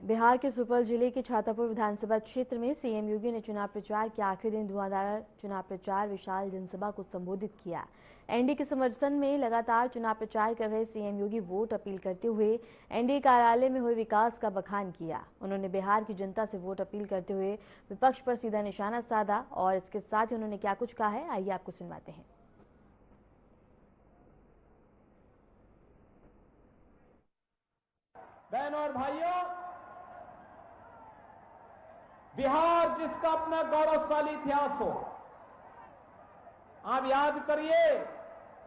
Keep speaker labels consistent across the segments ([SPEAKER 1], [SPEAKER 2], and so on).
[SPEAKER 1] बिहार के सुपौल जिले के छातापुर विधानसभा क्षेत्र में सीएम योगी ने चुनाव प्रचार के आखिरी दिन धुआंधार चुनाव प्रचार विशाल जनसभा को संबोधित किया। एनडीए के समर्थन में लगातार चुनाव प्रचार कर रहे सीएम योगी वोट अपील करते हुए एनडीए कार्यालय में हुए विकास का बखान किया। उन्होंने बिहार की जनता से वोट अपील करते हुए विपक्ष पर सीधा निशाना साधा और इसके साथ ही उन्होंने क्या कुछ कहा है, आइए आपको सुनवाते हैं।
[SPEAKER 2] बहनों और भाइयों, बिहार जिसका अपना गौरवशाली इतिहास हो, आप याद करिए,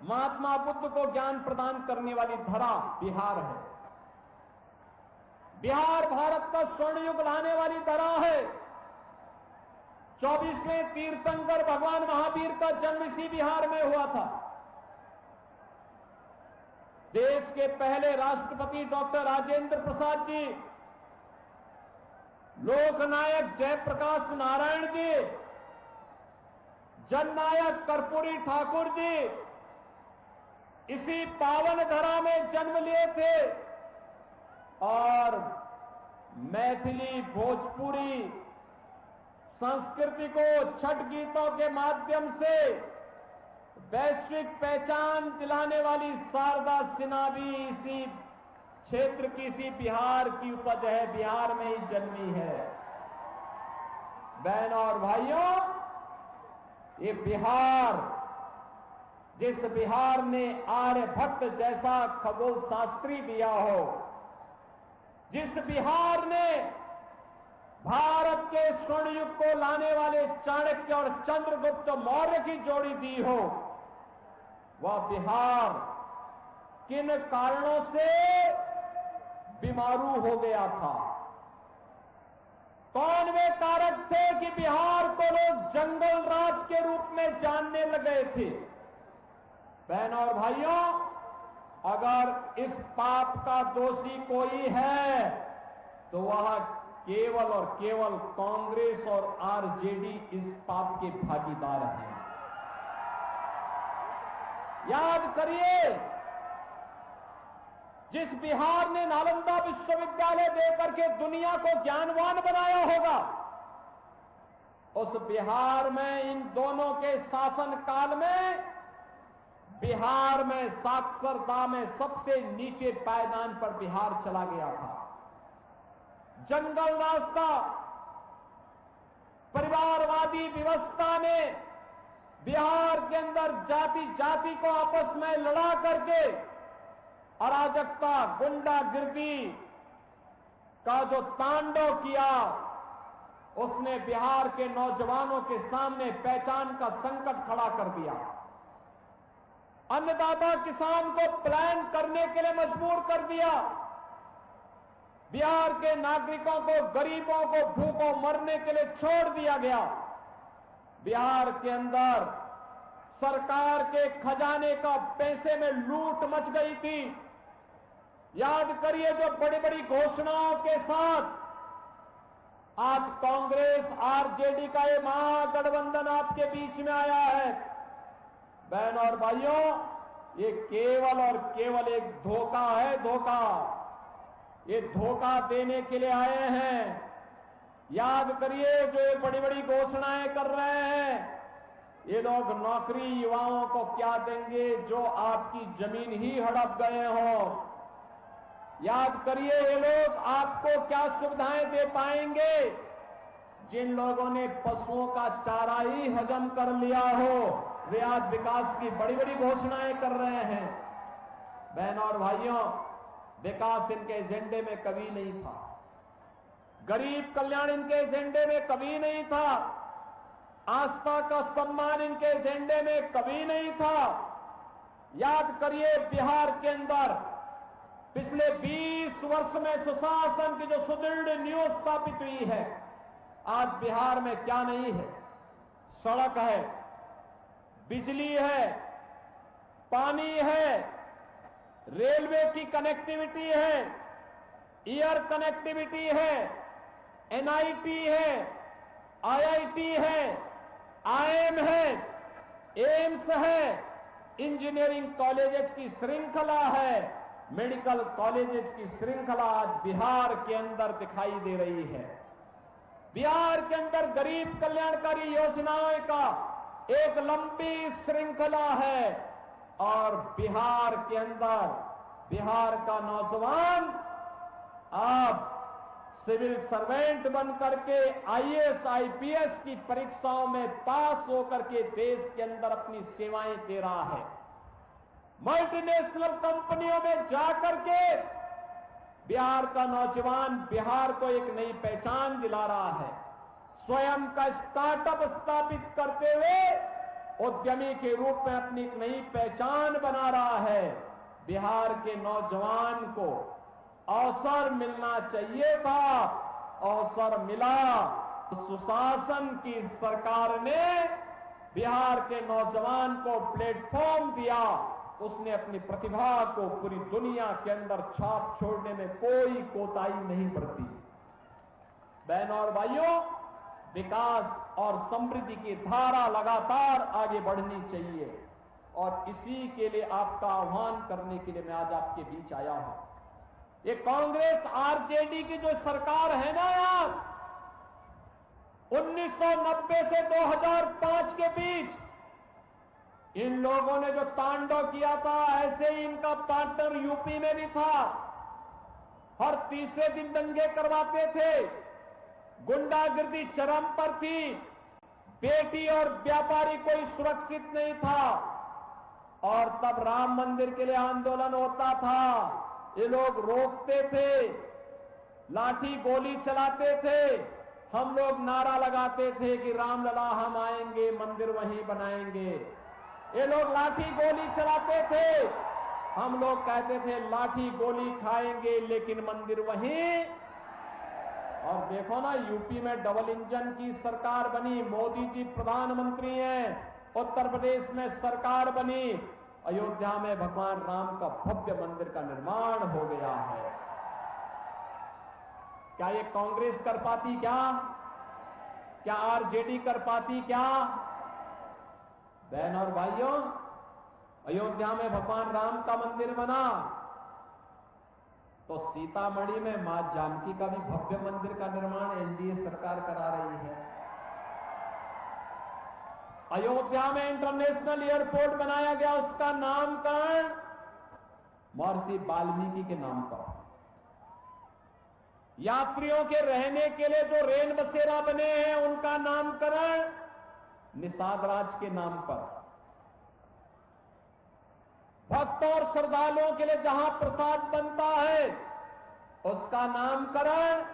[SPEAKER 2] महात्मा बुद्ध को ज्ञान प्रदान करने वाली धरा बिहार है। बिहार भारत का स्वर्ण युग लाने वाली धरा है। 24वें तीर्थंकर भगवान महावीर का जन्म इसी बिहार में हुआ था। देश के पहले राष्ट्रपति डॉक्टर राजेंद्र प्रसाद जी, लोकनायक जयप्रकाश नारायण जी, जननायक कर्पूरी ठाकुर जी इसी पावन धरा में जन्म लिए थे और मैथिली भोजपुरी संस्कृति को छठ गीतों के माध्यम से वैश्विक पहचान दिलाने वाली शारदा सिन्हा भी इसी क्षेत्र की, इसी बिहार की उपज है, बिहार में ही जन्मी है। बहनों और भाइयों, ये बिहार, जिस बिहार ने आर्यभट्ट जैसा खगोल शास्त्री दिया हो, जिस बिहार ने भारत के स्वर्ण युग को लाने वाले चाणक्य और चंद्रगुप्त मौर्य की जोड़ी दी हो, वह बिहार किन कारणों से बीमारू हो गया था? कौन वे कारक थे कि बिहार को लोग जंगल राज के रूप में जानने लगे थे? बहनों और भाइयों, अगर इस पाप का दोषी कोई है तो वह केवल और केवल कांग्रेस और आरजेडी इस पाप के भागीदार हैं। याद करिए, जिस बिहार ने नालंदा विश्वविद्यालय देकर के दुनिया को ज्ञानवान बनाया होगा, उस बिहार में इन दोनों के शासन काल में बिहार में साक्षरता में सबसे नीचे पायदान पर बिहार चला गया था। जंगल रास्ता, परिवारवादी व्यवस्था ने बिहार के अंदर जाति जाति को आपस में लड़ा करके अराजकता, गुंडागिर्दी का जो तांडव किया, उसने बिहार के नौजवानों के सामने पहचान का संकट खड़ा कर दिया। अन्नदाता किसान को प्लान करने के लिए मजबूर कर दिया। बिहार के नागरिकों को, गरीबों को भूखों मरने के लिए छोड़ दिया गया। बिहार के अंदर सरकार के खजाने का पैसे में लूट मच गई थी। याद करिए, जो बड़ी बड़ी घोषणाओं के साथ आज कांग्रेस आरजेडी का ये महागठबंधन आपके बीच में आया है। बहनों और भाइयों, ये केवल और केवल एक धोखा है, धोखा। ये धोखा देने के लिए आए हैं। याद करिए, जो ये बड़ी बड़ी घोषणाएं कर रहे हैं, ये लोग नौकरी युवाओं को क्या देंगे जो आपकी जमीन ही हड़प गए हो? याद करिए, ये लोग आपको क्या सुविधाएं दे पाएंगे जिन लोगों ने पशुओं का चारा ही हजम कर लिया हो? वे आज विकास की बड़ी बड़ी घोषणाएं कर रहे हैं। बहनों और भाइयों, विकास इनके एजेंडे में कभी नहीं था। गरीब कल्याण इनके एजेंडे में कभी नहीं था। आस्था का सम्मान इनके एजेंडे में कभी नहीं था। याद करिए, बिहार के अंदर पिछले 20 वर्ष में सुशासन की जो सुदृढ़ नींव स्थापित हुई है, आज बिहार में क्या नहीं है? सड़क है, बिजली है, पानी है, रेलवे की कनेक्टिविटी है, एयर कनेक्टिविटी है, एनआईटी है, आईआईटी है, आईएम है, एम्स है, इंजीनियरिंग कॉलेजेस की श्रृंखला है। मेडिकल कॉलेजेस की श्रृंखला आज बिहार के अंदर दिखाई दे रही है। बिहार के अंदर गरीब कल्याणकारी योजनाओं का एक लंबी श्रृंखला है और बिहार के अंदर बिहार का नौजवान अब सिविल सर्वेंट बनकर के आईएएस आईपीएस की परीक्षाओं में पास होकर के देश के अंदर अपनी सेवाएं दे रहा है। मल्टीनेशनल कंपनियों में जाकर के बिहार का नौजवान बिहार को एक नई पहचान दिला रहा है। स्वयं का स्टार्टअप स्थापित करते हुए उद्यमी के रूप में अपनी एक नई पहचान बना रहा है। बिहार के नौजवान को अवसर मिलना चाहिए था, अवसर मिला। सुशासन की सरकार ने बिहार के नौजवान को प्लेटफॉर्म दिया। उसने अपनी प्रतिभा को पूरी दुनिया के अंदर छाप छोड़ने में कोई कोताही नहीं बरती। बहनों और भाइयों, विकास और समृद्धि की धारा लगातार आगे बढ़नी चाहिए और इसी के लिए आपका आह्वान करने के लिए मैं आज आपके बीच आया हूं। ये कांग्रेस आरजेडी की जो सरकार है ना यार, 1990 से 2005 के बीच इन लोगों ने जो तांडव किया था, ऐसे ही इनका पार्टनर यूपी में भी था। हर तीसरे दिन दंगे करवाते थे, गुंडागिर्दी चरम पर थी, बेटी और व्यापारी कोई सुरक्षित नहीं था। और तब राम मंदिर के लिए आंदोलन होता था, ये लोग रोकते थे, लाठी गोली चलाते थे, हम लोग नारा लगाते थे कि रामलला हम आएंगे, मंदिर वहीं बनाएंगे। ये लोग लाठी गोली चलाते थे, हम लोग कहते थे लाठी गोली खाएंगे लेकिन मंदिर वहीं। और देखो ना, यूपी में डबल इंजन की सरकार बनी, मोदी जी प्रधानमंत्री हैं, उत्तर प्रदेश में सरकार बनी, अयोध्या में भगवान राम का भव्य मंदिर का निर्माण हो गया है। क्या ये कांग्रेस कर पाती? क्या आरजेडी कर पाती? क्या बहन और भाइयों, अयोध्या में भगवान राम का मंदिर बना तो सीतामढ़ी में मां जानकी का भी भव्य मंदिर का निर्माण एनडीए सरकार करा रही है। अयोध्या में इंटरनेशनल एयरपोर्ट बनाया गया, उसका नामकरण महर्षि वाल्मीकि के नाम पर। यात्रियों के रहने के लिए जो रेल बसेरा बने हैं, उनका नामकरण निषाद राज के नाम पर। भक्तों और श्रद्धालुओं के लिए जहां प्रसाद बनता है, उसका नामकरण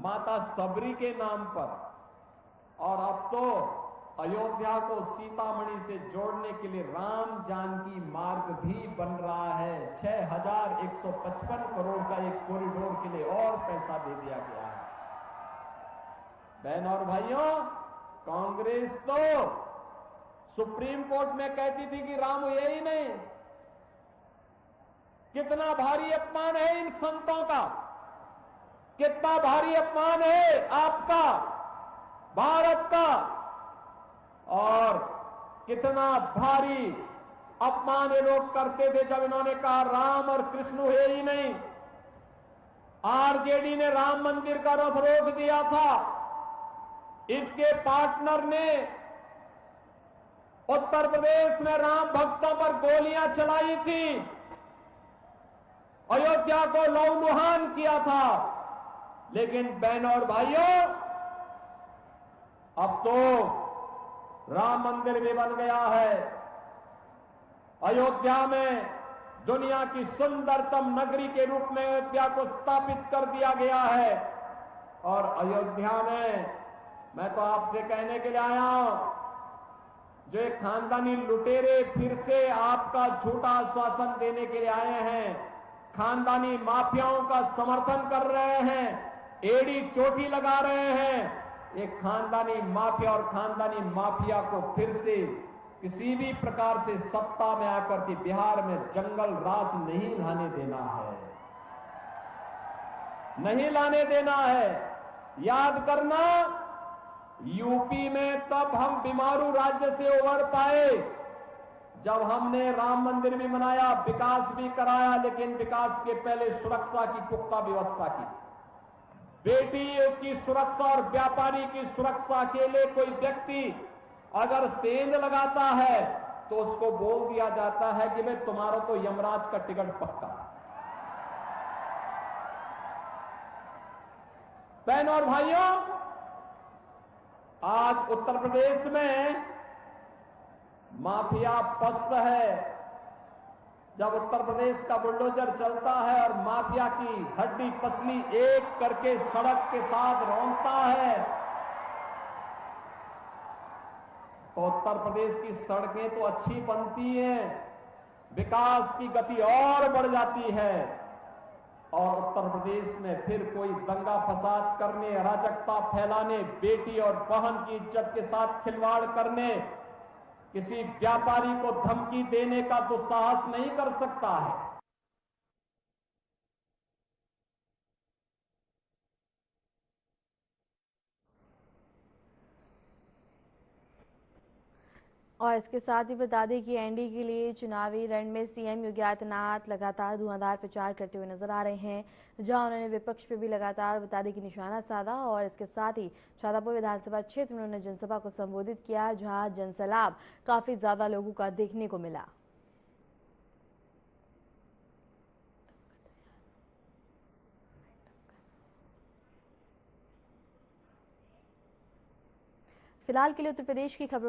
[SPEAKER 2] माता सबरी के नाम पर। और अब तो अयोध्या को सीतामढ़ी से जोड़ने के लिए राम जानकी मार्ग भी बन रहा है। 6155 करोड़ का एक कॉरिडोर के लिए और पैसा दे दिया गया है। बहन और भाइयों, कांग्रेस तो सुप्रीम कोर्ट में कहती थी कि राम हुए ही नहीं। कितना भारी अपमान है इन संतों का, कितना भारी अपमान है आपका, भारत का, और कितना भारी अपमान ये लोग करते थे जब इन्होंने कहा राम और कृष्ण हुए ही नहीं। आरजेडी ने राम मंदिर का रथ रोक दिया था, इसके पार्टनर ने उत्तर प्रदेश में राम भक्तों पर गोलियां चलाई थी, अयोध्या को लहूलुहान किया था। लेकिन बहनों और भाइयों, अब तो राम मंदिर भी बन गया है। अयोध्या में दुनिया की सुंदरतम नगरी के रूप में अयोध्या को स्थापित कर दिया गया है। और अयोध्या में मैं तो आपसे कहने के लिए आया हूं, जो एक खानदानी लुटेरे फिर से आपका झूठा आश्वासन देने के लिए आए हैं, खानदानी माफियाओं का समर्थन कर रहे हैं, एड़ी चोटी लगा रहे हैं। एक खानदानी माफिया और खानदानी माफिया को फिर से किसी भी प्रकार से सत्ता में आकर के बिहार में जंगल राज नहीं लाने देना है, नहीं लाने देना है। याद करना, यूपी में तब हम बीमारू राज्य से उबर पाए जब हमने राम मंदिर भी बनाया, विकास भी कराया, लेकिन विकास के पहले सुरक्षा की पुख्ता व्यवस्था की। बेटी की सुरक्षा और व्यापारी की सुरक्षा के लिए कोई व्यक्ति अगर सेंध लगाता है तो उसको बोल दिया जाता है कि भाई तुम्हारा तो यमराज का टिकट पक्का। बहनों और भाइयों, आज उत्तर प्रदेश में माफिया पस्त है। जब उत्तर प्रदेश का बुलडोजर चलता है और माफिया की हड्डी पसली एक करके सड़क के साथ रौंदता है, तो उत्तर प्रदेश की सड़कें तो अच्छी बनती हैं, विकास की गति और बढ़ जाती है और उत्तर प्रदेश में फिर कोई दंगा फसाद करने, अराजकता फैलाने, बेटी और बहन की इज्जत के साथ खिलवाड़ करने, किसी व्यापारी को धमकी देने का दुस्साहस नहीं कर सकता है।
[SPEAKER 1] और इसके साथ ही बता दें कि एनडीए के लिए चुनावी रण में सीएम योगी आदित्यनाथ लगातार धुआंधार प्रचार करते हुए नजर आ रहे हैं, जहां उन्होंने विपक्ष पे भी लगातार बता दें कि निशाना साधा और इसके साथ ही छातापुर विधानसभा क्षेत्र में उन्होंने जनसभा को संबोधित किया, जहां जनसैलाब काफी ज्यादा लोगों का देखने को मिला। फिलहाल के लिए उत्तर प्रदेश की खबरों